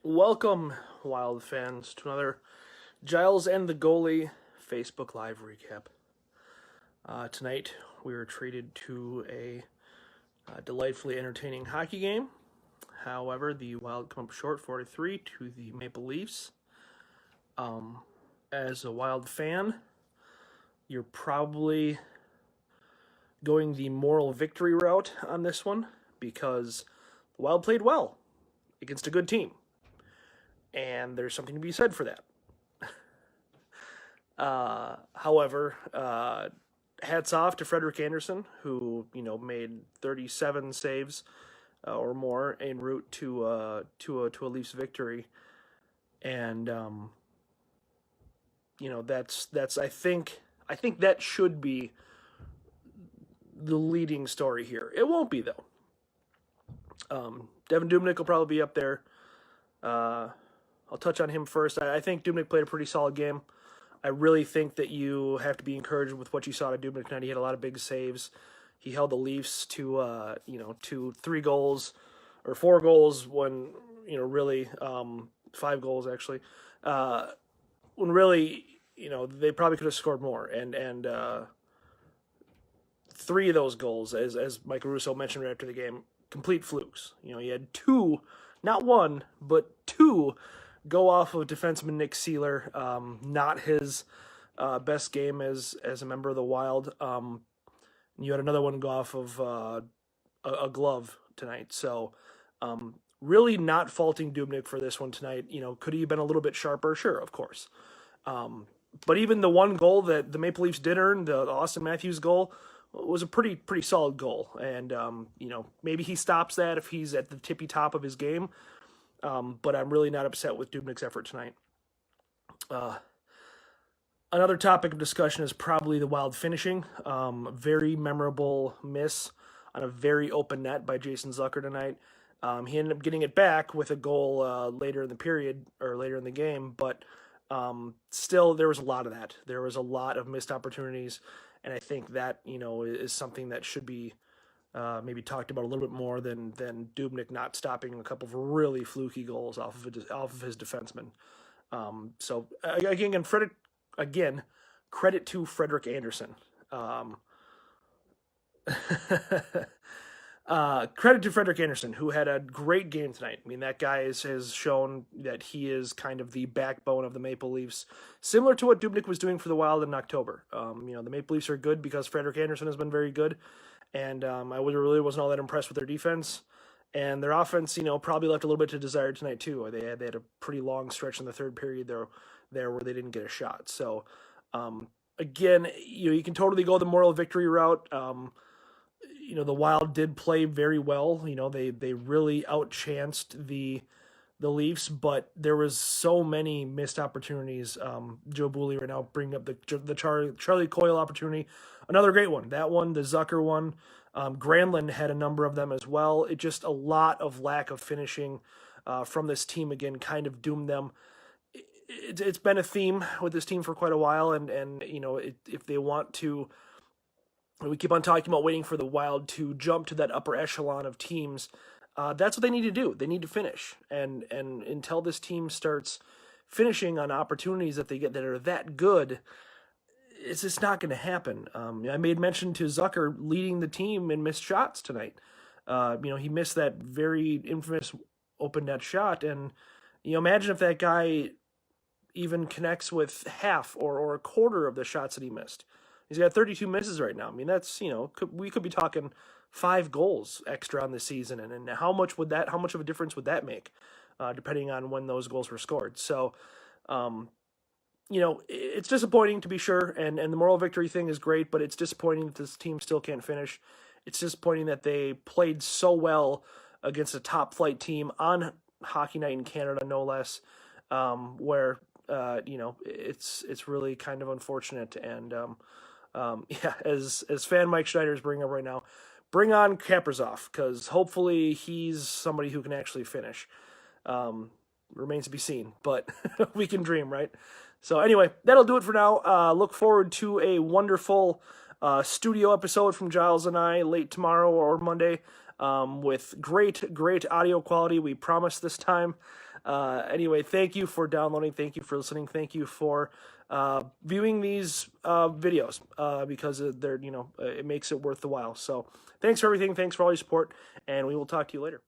Welcome, Wild fans, to another Giles and the Goalie Facebook Live recap. Tonight, we were treated to a delightfully entertaining hockey game. However, the Wild come up short 4-3 to the Maple Leafs. As a Wild fan, you're probably going the moral victory route on this one because the Wild played well against a good team. And there's something to be said for that. However, hats off to Frederik Andersen, who made 37 saves or more en route to a Leafs victory, and that's I think that should be the leading story here. It won't be though. Devin Dubnyk will probably be up there. I'll touch on him first. I think Dubnyk played a pretty solid game. I really think that you have to be encouraged with what you saw to Dubnyk tonight. He had a lot of big saves. He held the Leafs to to 3 goals or 4 goals when really 5 goals actually. When really they probably could have scored more. And 3 of those goals, as Mike Russo mentioned right after the game, complete flukes. He had 2, not 1, but 2 go off of defenseman Nick Seeler. Not his best game as a member of the Wild. You had another one go off of a glove tonight. So really not faulting Dubnyk for this one tonight. Could he have been a little bit sharper? Sure, of course. But even the one goal that the Maple Leafs did earn, the Austin Matthews goal, was a pretty solid goal. And maybe he stops that if he's at the tippy top of his game. But I'm really not upset with Dubnyk's effort tonight. Another topic of discussion is probably the Wild finishing. Very memorable miss on a very open net by Jason Zucker tonight. He ended up getting it back with a goal later in the period or later in the game, but still there was a lot of that. There was a lot of missed opportunities, and I think that is something that should be maybe talked about a little bit more than Dubnyk not stopping a couple of really fluky goals off of his defenseman. So credit to Frederik Andersen. Credit to Frederik Andersen, who had a great game tonight. I mean, that guy has shown that he is kind of the backbone of the Maple Leafs, similar to what Dubnyk was doing for the Wild in October. The Maple Leafs are good because Frederik Andersen has been very good. And I really wasn't all that impressed with their defense. And their offense, probably left a little bit to desire tonight, too. They had a pretty long stretch in the third period there where they didn't get a shot. So, again, you can totally go the moral victory route. The Wild did play very well. They really outchanced the Leafs, but there was so many missed opportunities. Joe Booley right now bringing up the Charlie Coyle opportunity. Another great one. That one, the Zucker one. Granlund had a number of them as well. It just a lot of lack of finishing from this team again kind of doomed them. It's been a theme with this team for quite a while, and if they want to, we keep on talking about waiting for the Wild to jump to that upper echelon of teams. That's what they need to do. They need to finish, and until this team starts finishing on opportunities that they get that are that good, it's just not going to happen. I made mention to Zucker leading the team in missed shots tonight. He missed that very infamous open net shot, and imagine if that guy even connects with half or a quarter of the shots that he missed. He's got 32 misses right now. I mean, that's we could be talking 5 goals extra on the season, and how much of a difference would that make, depending on when those goals were scored? So. It's disappointing to be sure, and the moral victory thing is great, but it's disappointing that this team still can't finish. It's disappointing that they played so well against a top flight team on Hockey Night in Canada, no less, where it's really kind of unfortunate. And as fan Mike Schneider is bringing up right now, bring on Kaprizov, because hopefully he's somebody who can actually finish. Remains to be seen, but we can dream, right? So anyway, that'll do it for now. Look forward to a wonderful studio episode from Giles and I late tomorrow or Monday. with great audio quality. We promise this time. Anyway, thank you for downloading. Thank you for listening. Thank you for viewing these videos because they're it makes it worth the while. So thanks for everything. Thanks for all your support, and we will talk to you later.